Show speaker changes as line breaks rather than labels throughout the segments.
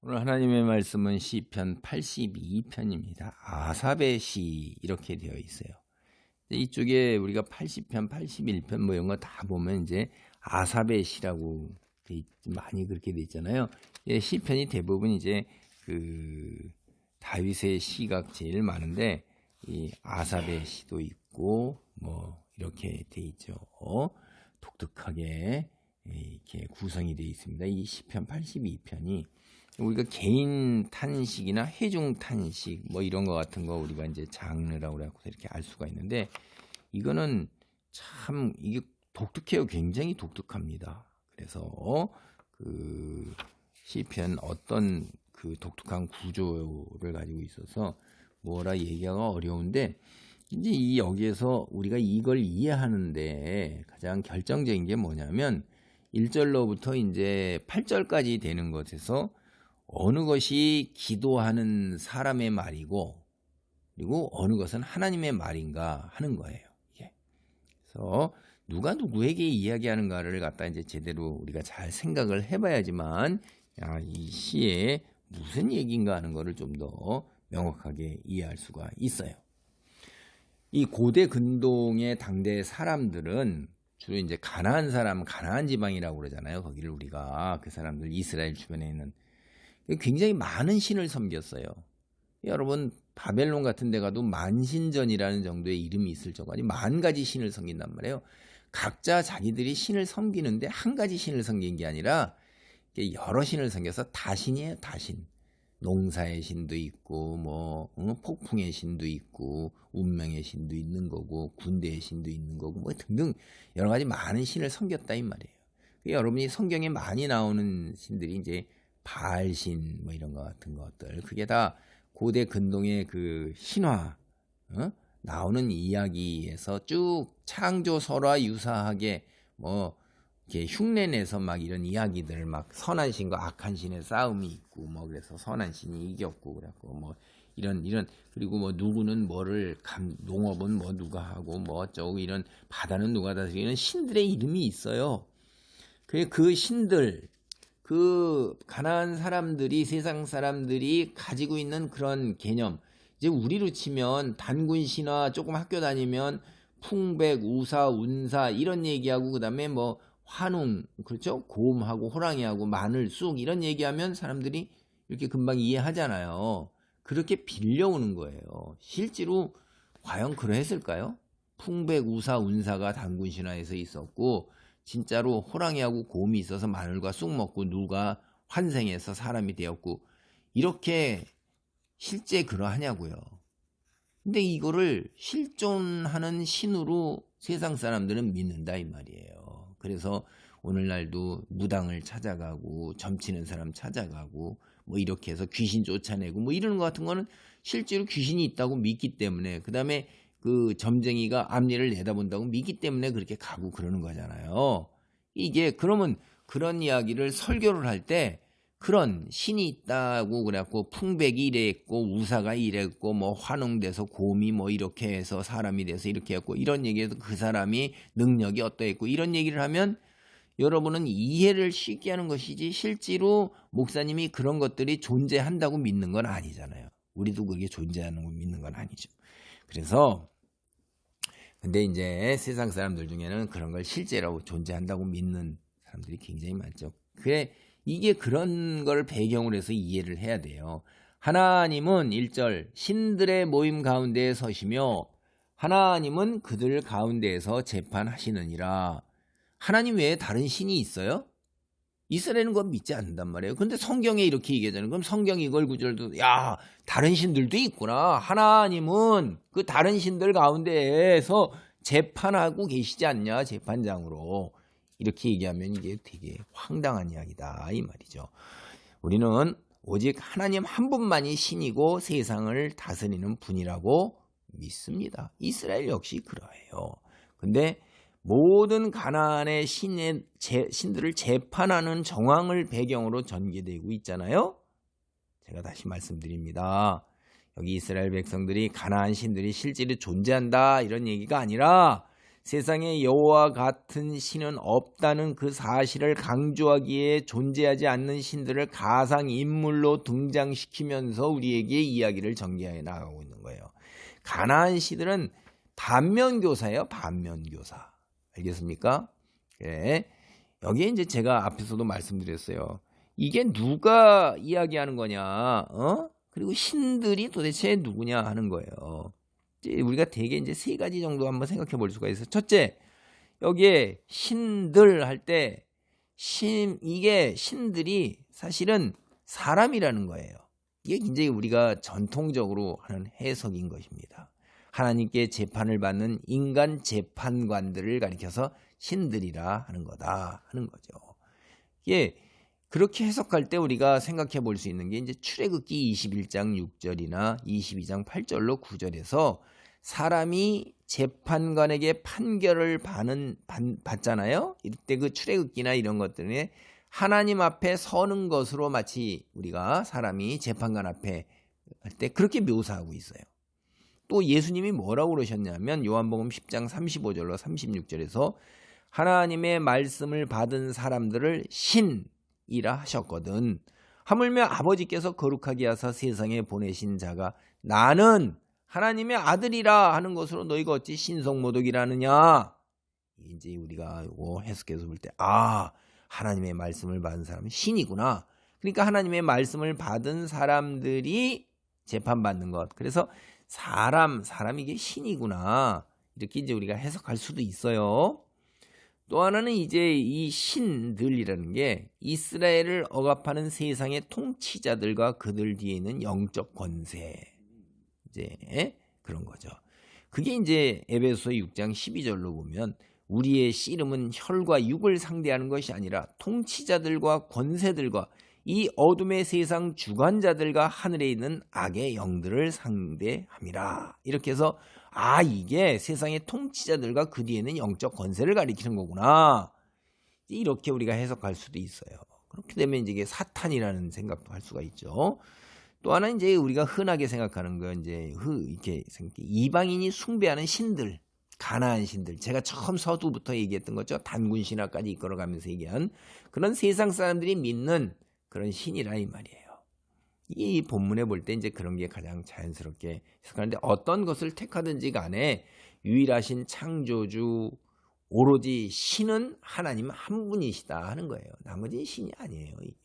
오늘 하나님의 말씀은 시편 82편입니다. 아삽의 시 이렇게 되어 있어요. 이쪽에 우리가 80편, 81편 뭐 이런 거 다 보면 이제 아삽의 시라고 많이 그렇게 돼 있잖아요. 시편이 대부분 이제 그 다윗의 시가 제일 많은데 이 아삽의 시도 있고 뭐 이렇게 돼 있죠. 독특하게 이렇게 구성이 되어 있습니다. 이 시편 82편이 우리가 개인 탄식이나 회중 탄식 뭐 이런 거 같은 거 우리가 이제 장르라고 해서 이렇게 알 수가 있는데 이거는 참 이게 독특해요. 굉장히 독특합니다. 그래서 그 시편 어떤 그 독특한 구조를 가지고 있어서 뭐라 얘기하기가 어려운데 이제 이 여기에서 우리가 이걸 이해하는데 가장 결정적인 게 뭐냐면 1절로부터 이제 8절까지 되는 것에서 어느 것이 기도하는 사람의 말이고 그리고 어느 것은 하나님의 말인가 하는 거예요. 그래서 누가 누구에게 이야기하는가를 갖다 이제 제대로 우리가 잘 생각을 해봐야지만 이 시에 무슨 얘기인가 하는 거를 좀 더 명확하게 이해할 수가 있어요. 이 고대 근동의 당대 사람들은 주로 이제 가나안 사람, 가나안 지방이라고 그러잖아요. 거기를 우리가 그 사람들 이스라엘 주변에 있는 굉장히 많은 신을 섬겼어요. 여러분 바벨론 같은 데 가도 만신전이라는 정도의 이름이 있을 정도로 만 가지 신을 섬긴단 말이에요. 각자 자기들이 신을 섬기는데 한 가지 신을 섬긴 게 아니라 여러 신을 섬겨서 다신이에요. 다신. 농사의 신도 있고 뭐 폭풍의 신도 있고 운명의 신도 있는 거고 군대의 신도 있는 거고 뭐 등등 여러 가지 많은 신을 섬겼다 이 말이에요. 여러분이 성경에 많이 나오는 신들이 이제 바알신 뭐 이런 것 같은 것들 그게 다 고대 근동의 그 신화 나오는 이야기에서 쭉 창조설화 유사하게 뭐 이렇게 흉내내서 막 이런 이야기들 막 선한 신과 악한 신의 싸움이 있고 뭐 그래서 선한 신이 이겼고 그래갖고 뭐 이런 그리고 뭐 누구는 뭐를 농업은 뭐 누가 하고 뭐 어쩌고 이런 바다는 누가 다스리고 이런 신들의 이름이 있어요. 그 신들 그 가나안 사람들이 세상 사람들이 가지고 있는 그런 개념 이제 우리로 치면 단군 신화 조금 학교 다니면 풍백, 우사, 운사 이런 얘기하고 그다음에 뭐 환웅 그렇죠? 곰하고 호랑이하고 마늘, 쑥 이런 얘기하면 사람들이 이렇게 금방 이해하잖아요. 그렇게 빌려오는 거예요. 실제로 과연 그랬을까요? 풍백, 우사, 운사가 단군 신화에서 있었고 진짜로 호랑이하고 곰이 있어서 마늘과 쑥 먹고 누가 환생해서 사람이 되었고 이렇게 실제 그러하냐고요. 근데 이거를 실존하는 신으로 세상 사람들은 믿는다 이 말이에요. 그래서 오늘날도 무당을 찾아가고 점치는 사람 찾아가고 뭐 이렇게 해서 귀신 쫓아내고 뭐 이러는 것 같은 거는 실제로 귀신이 있다고 믿기 때문에 그 다음에 그 점쟁이가 앞니를 내다본다고 믿기 때문에 그렇게 가고 그러는 거잖아요. 이게 그러면 그런 이야기를 설교를 할 때 그런 신이 있다고 그래갖고 풍백이 이랬고 우사가 이랬고 뭐 환웅돼서 곰이 뭐 이렇게 해서 사람이 돼서 이렇게 했고 이런 얘기해서 그 사람이 능력이 어떠했고 이런 얘기를 하면 여러분은 이해를 쉽게 하는 것이지 실제로 목사님이 그런 것들이 존재한다고 믿는 건 아니잖아요. 우리도 그게 존재하는 거 믿는 건 아니죠. 그래서 근데 이제 세상 사람들 중에는 그런 걸 실제라고 존재한다고 믿는 사람들이 굉장히 많죠. 이게 그런 걸 배경으로 해서 이해를 해야 돼요. 하나님은 1절 신들의 모임 가운데에 서시며 하나님은 그들 가운데에서 재판하시느니라. 하나님 외에 다른 신이 있어요? 이스라엘은 그건 믿지 않는단 말이에요. 근데 성경에 이렇게 얘기하잖아요. 그럼 성경 이걸 구절도 다른 신들도 있구나. 하나님은 그 다른 신들 가운데에서 재판하고 계시지 않냐 재판장으로. 이렇게 얘기하면 이게 되게 황당한 이야기다 이 말이죠. 우리는 오직 하나님 한 분만이 신이고 세상을 다스리는 분이라고 믿습니다. 이스라엘 역시 그러해요. 근데 모든 가나안의 신들을 재판하는 정황을 배경으로 전개되고 있잖아요. 제가 다시 말씀드립니다. 여기 이스라엘 백성들이 가나안 신들이 실제로 존재한다 이런 얘기가 아니라 세상에 여호와 같은 신은 없다는 그 사실을 강조하기에 존재하지 않는 신들을 가상인물로 등장시키면서 우리에게 이야기를 전개해 나가고 있는 거예요. 가나안 시들은 반면교사예요. 반면교사. 알겠습니까? 네. 여기에 이제 제가 앞에서도 말씀드렸어요. 이게 누가 이야기하는 거냐? 그리고 신들이 도대체 누구냐 하는 거예요. 이제 우리가 대개 이제 세 가지 정도 한번 생각해 볼 수가 있어요. 첫째, 여기에 신들 할 때 이게 신들이 사실은 사람이라는 거예요. 이게 굉장히 우리가 전통적으로 하는 해석인 것입니다. 하나님께 재판을 받는 인간 재판관들을 가리켜서 신들이라 하는 거다 하는 거죠. 이게 그렇게 해석할 때 우리가 생각해 볼 수 있는 게 이제 출애굽기 21장 6절이나 22장 8절로 9절에서 사람이 재판관에게 판결을 받잖아요. 이때 그 출애굽기나 이런 것들에 하나님 앞에 서는 것으로 마치 우리가 사람이 재판관 앞에 할 때 그렇게 묘사하고 있어요. 또 예수님이 뭐라고 그러셨냐면 요한복음 10장 35절로 36절에서 하나님의 말씀을 받은 사람들을 신이라 하셨거든. 하물며 아버지께서 거룩하게 하사 세상에 보내신 자가 나는 하나님의 아들이라 하는 것으로 너희가 어찌 신성모독이라느냐. 이제 우리가 이거 해석해서 볼 때 하나님의 말씀을 받은 사람은 신이구나. 그러니까 하나님의 말씀을 받은 사람들이 재판받는 것. 그래서 사람 이게 신이구나. 이렇게 이제 우리가 해석할 수도 있어요. 또 하나는 이제 이 신들이라는 게 이스라엘을 억압하는 세상의 통치자들과 그들 뒤에 있는 영적 권세. 이제 그런 거죠. 그게 이제 에베소 6장 12절로 보면 우리의 씨름은 혈과 육을 상대하는 것이 아니라 통치자들과 권세들과 이 어둠의 세상 주관자들과 하늘에 있는 악의 영들을 상대함이라. 이렇게 해서 이게 세상의 통치자들과 그 뒤에는 영적 권세를 가리키는 거구나. 이렇게 우리가 해석할 수도 있어요. 그렇게 되면 이제 이게 사탄이라는 생각도 할 수가 있죠. 또 하나 이제 우리가 흔하게 생각하는 건 이제 이렇게 이방인이 숭배하는 신들, 가나안 신들. 제가 처음 서두부터 얘기했던 거죠. 단군 신화까지 이끌어가면서 얘기한 그런 세상 사람들이 믿는 그런 신이라 이 말이에요. 이 본문에 볼 때 이제 그런 게 가장 자연스럽게 해석하는데 어떤 것을 택하든지 간에 유일하신 창조주 오로지 신은 하나님 한 분이시다 하는 거예요. 나머지 신이 아니에요. 이게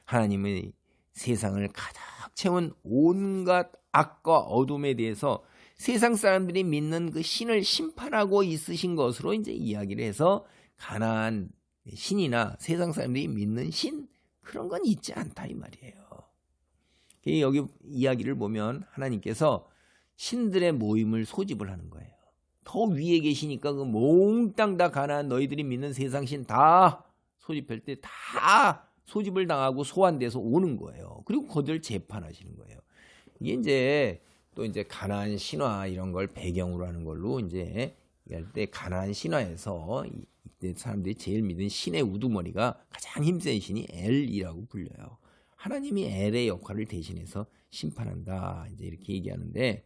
하나님의 세상을 가득 채운 온갖 악과 어둠에 대해서 세상 사람들이 믿는 그 신을 심판하고 있으신 것으로 이제 이야기를 해서 가나안 신이나 세상 사람들이 믿는 신 그런 건 있지 않다 이 말이에요. 여기 이야기를 보면 하나님께서 신들의 모임을 소집을 하는 거예요. 더 위에 계시니까 그 몽땅 다 가나안 너희들이 믿는 세상 신 다 소집할 때 다 소집을 당하고 소환돼서 오는 거예요. 그리고 그들 재판하시는 거예요. 이게 이제 또 이제 가나안 신화 이런 걸 배경으로 하는 걸로 이제 할 때 가나안 신화에서 이때 사람들이 제일 믿는 신의 우두머리가 가장 힘센 신이 엘이라고 불려요. 하나님이 엘의 역할을 대신해서 심판한다. 이제 이렇게 얘기하는데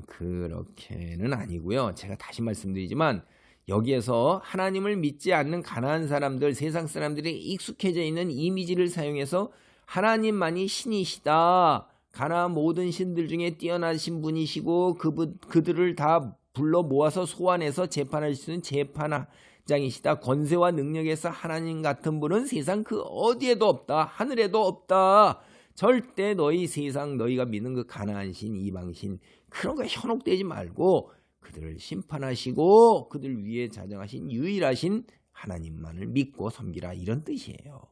그렇게는 아니고요. 제가 다시 말씀드리지만 여기에서 하나님을 믿지 않는 가나안 사람들, 세상 사람들이 익숙해져 있는 이미지를 사용해서 하나님만이 신이시다. 가나안 모든 신들 중에 뛰어나신 분이시고 그들을 다 불러 모아서 소환해서 재판할 수 있는 재판장이시다. 권세와 능력에서 하나님 같은 분은 세상 그 어디에도 없다. 하늘에도 없다. 절대 너희 세상 너희가 믿는 그 가나안 신, 이방 신 그런 거에 현혹되지 말고 그들을 심판하시고 그들 위에 자정하신 유일하신 하나님만을 믿고 섬기라 이런 뜻이에요.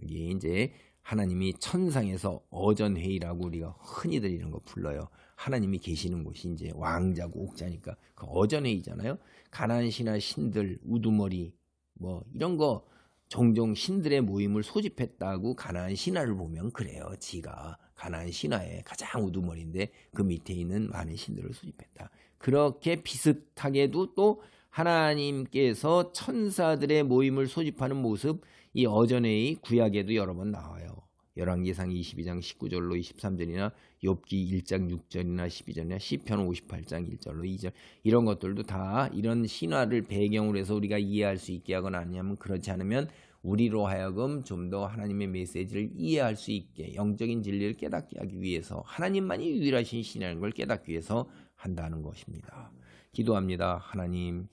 여기 이제 하나님이 천상에서 어전회의라고 우리가 흔히들 이런 거 불러요. 하나님이 계시는 곳이 이제 왕자고 옥자니까 그 어전회의잖아요. 가나안 신화 신들 우두머리 뭐 이런 거 종종 신들의 모임을 소집했다고 가나안 신화를 보면 그래요. 지가 가나안 신화의 가장 우두머리인데 그 밑에 있는 많은 신들을 소집했다. 그렇게 비슷하게도 또 하나님께서 천사들의 모임을 소집하는 모습 이 어전회의 구약에도 여러 번 나와요. 열왕기상 22장 19절로 23절이나 욥기 1장 6절이나 12절이나 시편 58장 1절로 2절 이런 것들도 다 이런 신화를 배경으로 해서 우리가 이해할 수 있게 하거나 아니면 그렇지 않으면 우리로 하여금 좀 더 하나님의 메시지를 이해할 수 있게 영적인 진리를 깨닫게 하기 위해서 하나님만이 유일하신 신이라는 걸 깨닫기 위해서 한다는 것입니다. 기도합니다. 하나님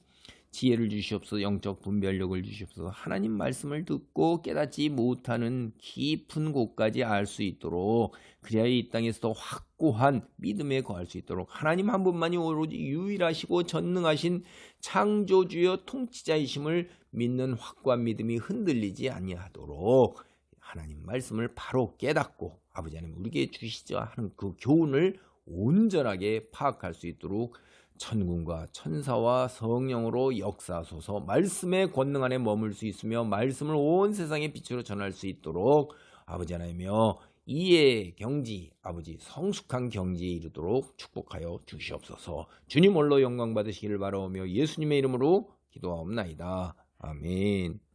지혜를 주시옵소서. 영적 분별력을 주시옵소서. 하나님 말씀을 듣고 깨닫지 못하는 깊은 곳까지 알 수 있도록 그래야 이 땅에서도 확고한 믿음에 거할 수 있도록 하나님 한 분만이 오로지 유일하시고 전능하신 창조주여 통치자이심을 믿는 확고한 믿음이 흔들리지 아니하도록 하나님 말씀을 바로 깨닫고 아버지 하나님 우리에게 주시자 하는 그 교훈을 온전하게 파악할 수 있도록 천군과 천사와 성령으로 역사하소서. 말씀의 권능 안에 머물 수 있으며 말씀을 온 세상의 빛으로 전할 수 있도록 아버지 하나님이여 이해 경지 아버지 성숙한 경지에 이르도록 축복하여 주시옵소서. 주님 홀로 영광 받으시기를 바라오며 예수님의 이름으로 기도하옵나이다. 아멘.